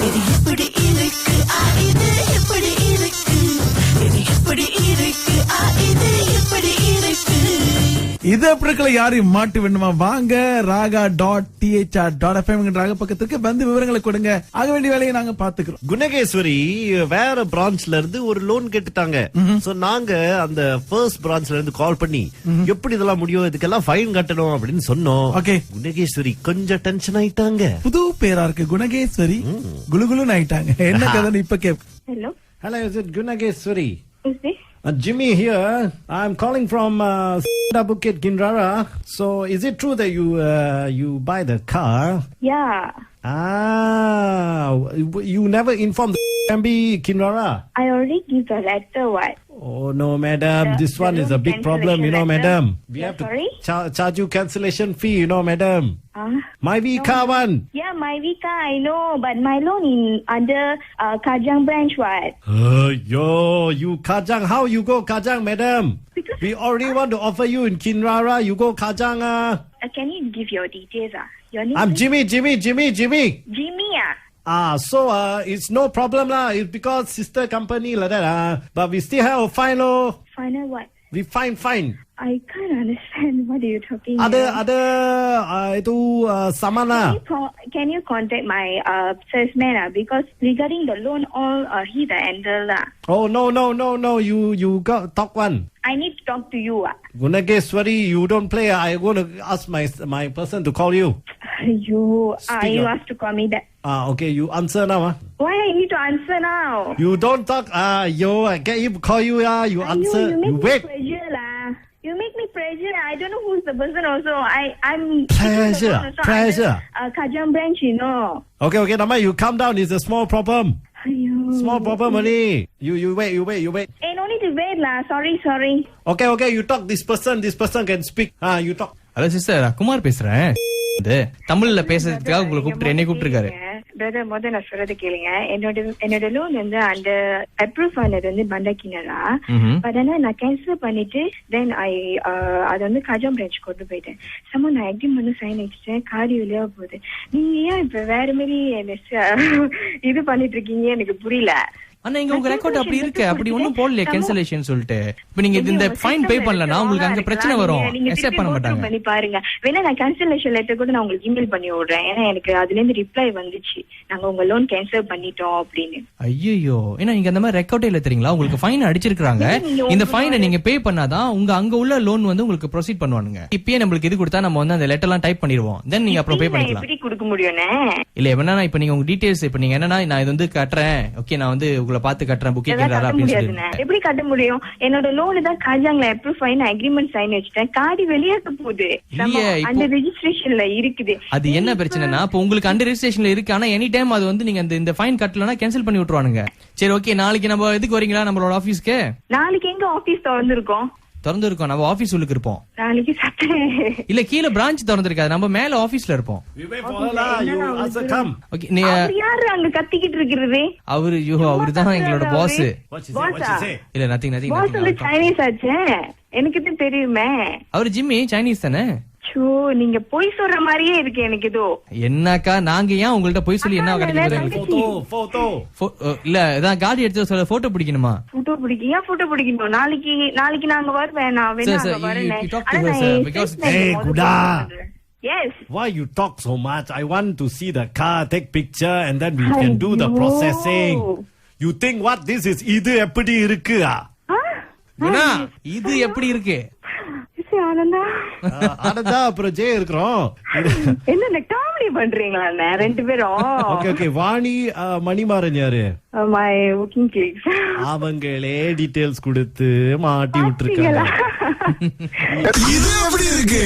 இது எப்படி இருக்கு இது எப்படி இருக்கு இது எப்படி இருக்கு இது எப்படி இருக்கு. இது எப்படி யாரையும் மாட்டு வேண்டுமா? வாங்க raga.thr.fm ராக பக்கத்துக்கு வந்து விவரங்களை கொடுங்க. ஆக வேண்டிய வேலையை நாங்க பாத்துக்கிறோம். குணகேஸ்வரி வேற பிரான்ச்ல இருந்து ஒரு லோன் கேட்டுட்டாங்க. சோ நாங்க அந்த ஃபர்ஸ்ட் பிரான்ச்ல இருந்து கால் பண்ணி எப்படி இதெல்லாம் முடியும், இதுக்கெல்லாம் ஃபைன் கட்டணும் அப்படின்னு சொன்னோம். ஓகே, குணகேஸ்வரி கொஞ்சம் டென்ஷன் ஆயிட்டாங்க. புது பேரா இருக்கு குணகேஸ்வரி, குலுகுலுன்னு ஆயிட்டாங்க. என்ன கதைன்னு இப்ப gap. Hello, Hello, is it Gunageshwari? who's this? Jimmy here. I'm calling from Bukit Kinrara. So, is it true that you buy the car? Yeah, You never informed the MB Kinrara? I already give the letter. What? Oh no, madam. This one is a big problem, you know, cancellation madam. letter. We have Sorry? to charge you cancellation fee, you know, madam. My car one. Yeah, my visa I know, but my loan in under Kajang branch. What? Yo, you Kajang. How you go Kajang, madam? Because We already want to offer you in Kinrara. You go Kajang. can you give your details? Your name? I'm is Jimmy. Jimmy. So it's no problem lah. It's because sister company like that. But we still have a fine lo. Final what? We fine. I can't understand what are you talking. Ada itu samana. Can you contact my salesman? Because regarding the loan, all he the handler. Oh no. You got talk one. I need to talk to you. Gunageshwari, you don't play. I going to ask my person to call you. You Speak you up. have to call me that. Okay, you answer now. Why I need to answer now? You don't talk. I get him call you. You answer. You make You me wait. pressure lah. You make me pressure. I don't know who's the person also. I'm Pressure. Kajang branch, you know. Okay, Nama, you calm down. It's a small problem. Aiyo. Small problem only. You wait. Eh, no need to wait lah. Sorry. Okay, you talk this person can speak. You talk. Hello sister, Kumar பேசுறேன். தமிழ்ல பேசுறதுக்காக உங்களை கூப்பிட்டு என்னை கூப்பிட்டுருக்காரு. Brother, முதல்ல நான் சொல்றது கேளுங்க. என்னோட லோன் வந்து அந்த அப்ரூவ் ஆனது வந்து பண்டாக்கினரா. பட் ஆனா நான் கேன்சல் பண்ணிட்டு தென் அது வந்து கஜாம் பிரான்ச் கொண்டு போயிட்டேன். சம நான் அக்ரிமெண்ட் சைன் அடிச்சிட்டேன். காடி வெளியா போகுது. நீங்க ஏன் இப்ப வேற மாதிரி இது பண்ணிட்டு இருக்கீங்க எனக்கு புரியல. ஆனா இங்க உங்க ரெக்கார்ட் அப்படி இருக்கு, அப்படி ஒண்ணும் போடலையே கேன்சலேஷன் சொல்லிட்டு. இப்ப நீங்க இந்த ஃபைன் பே பண்ணலனா உங்களுக்கு அங்க பிரச்சனை வரும். அக்செப்ட் பண்ண மாட்டாங்க. பண்ணி பாருங்க. வேணா நான் கேன்சலேஷன் லெட்டர் கூட நான் உங்களுக்கு இமெயில் பண்ணி விடுறேன். ஏன்னா எனக்கு அதுல இருந்து ரிப்ளை வந்துச்சு, நாங்க உங்க லோன் கேன்சல் பண்ணிட்டோம் அப்படின்னு. ஐயோ, ஏன்னா இங்க அந்த மாதிரி ரெக்கார்டே இல்ல தெரியுங்களா? உங்களுக்கு ஃபைன் அடிச்சிருக்காங்க. இந்த ஃபைனை நீங்க பே பண்ணாதான் உங்க அங்க உள்ள லோன் வந்து உங்களுக்கு ப்ரொசீட் பண்ணுவானுங்க. இப்பயே நம்மளுக்கு இது கொடுத்தா நம்ம வந்து அந்த லெட்டர் எல்லாம் டைப் பண்ணிடுவோம். தென் நீங்க அப்புறம் பே பண்ணிக்கலாம். எப்படி கொடுக்க முடியும்னே? இல்ல வேணா இப்ப நீங்க உங்க டீடைல்ஸ் இப்ப நீங்க என்னன்னா நான் இது வந்து கட்டுறேன், ஓகே நான் வந்து உங்களை பார்த்து கட்டுறேன், புக்கிங் அப்படின்னு சொல்லி எப்படி கட்ட முடியும்? என்னோட லோன் தான் காஜாங்ல அப்ரூவ் ஃபைன் அக்ரிமெண்ட் சைன் வச்சிட்டேன். காடி வெளியாக்க போகுது, அந்த ரெஜிஸ்ட்ரேஷன்ல இருக்குது. அது என்ன பிரச்சனைனா இப்ப உங்களுக்கு அண்டர் ரெஜிஸ்ட்ரேஷன்ல இருக்கு. ஆனா எனி டைம் அது வந்து நீங்க இந்த ஃபைன் கட்டலனா கேன்சல் பண்ணி விட்டுருவானுங்க. சரி ஓகே, நாளைக்கு நம்ம எதுக்கு வரீங்களா நம்மளோட ஆபீஸ்க்கு? நாளைக்கு எங்க ஆபீஸ் திறந்திருக்கோம்? திறந்திருக்கோம், நம்ம ஆபீஸ் உள்ளுக்கு இருப்போம். நாளைக்கு இல்ல கீழ பிரான்ச் திறந்திருக்காது, நம்ம மேல ஆபீஸ்ல இருப்போம். ஓகே, நீ யாரு அங்க கத்திக்கிட்டு இருக்கிறது? அவருதான் எங்களோட பாஸ். இல்ல நதிங் பாஸ் வந்து சைனீஸ் ஆச்சே, எனக்கு தான் தெரியுமே. அவரு ஜிம்மி சைனீஸ் தானே? நீங்க பொய் சொல்ற மாதிரியே இருக்கு எனக்கு. ஏதோ என்னக்கா, நாங்க ஏன் உங்கள்ட்ட பொய் சொல்லி என்ன கிடைக்கும்? இல்ல இதான் காடி எடுத்து சொல்ல போட்டோ பிடிக்கணுமா? போட்டோ பிடிக்கணும். நாளைக்கு நாங்க வருவேன். நான் வேணா வரேன். Yes. Why you talk so much? I want to see the car, take picture, and then we can do the processing. You think what this is? இது எப்படி இருக்கு? இது எப்படி இருக்கு? ஆனந்தா அப்புறம் ஜெய இருக்கிறோம். என்ன காமெடி பண்றீங்களா ரெண்டு பேரும்? ஓகே, வாணி மணிமாறன் யாரு? My booking clicks. அவங்களே டீடைல்ஸ் கொடுத்து மாட்டி விட்டுருக்காங்க. இது எப்படி இருக்கு?